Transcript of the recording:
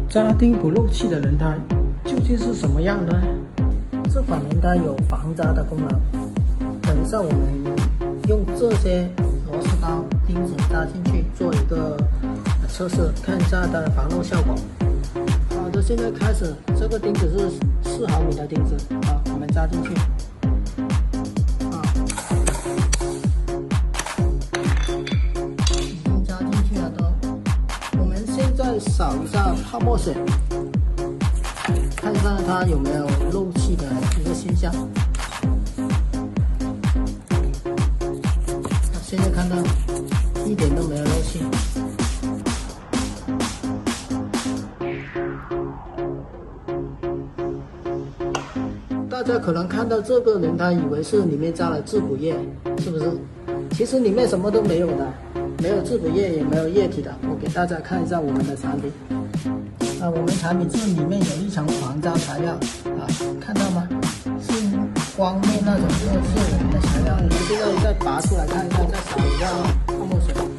扎钉不漏气的轮胎究竟是什么样呢？这款轮胎有防扎的功能。等一下我们用这些螺丝刀、钉子扎进去做一个测试，看一下它的防漏效果。好的，现在开始，这个钉子是4毫米的钉子啊，我们扎进去。已经扎进去了都。我们现在扫一下泡沫水，看一下它有没有漏气的一个现象。现在看到一点都没有漏气。大家可能看到这个轮胎以为是里面加了质补液，是不是？其实里面什么都没有的，没有质补液，也没有液体的。我给大家看一下我们的产品。我们产品是里面有一层防扎材料看到吗？是光面那种，是我们的材料。我们现在再拔出来看一下，再扫一下泡沫水。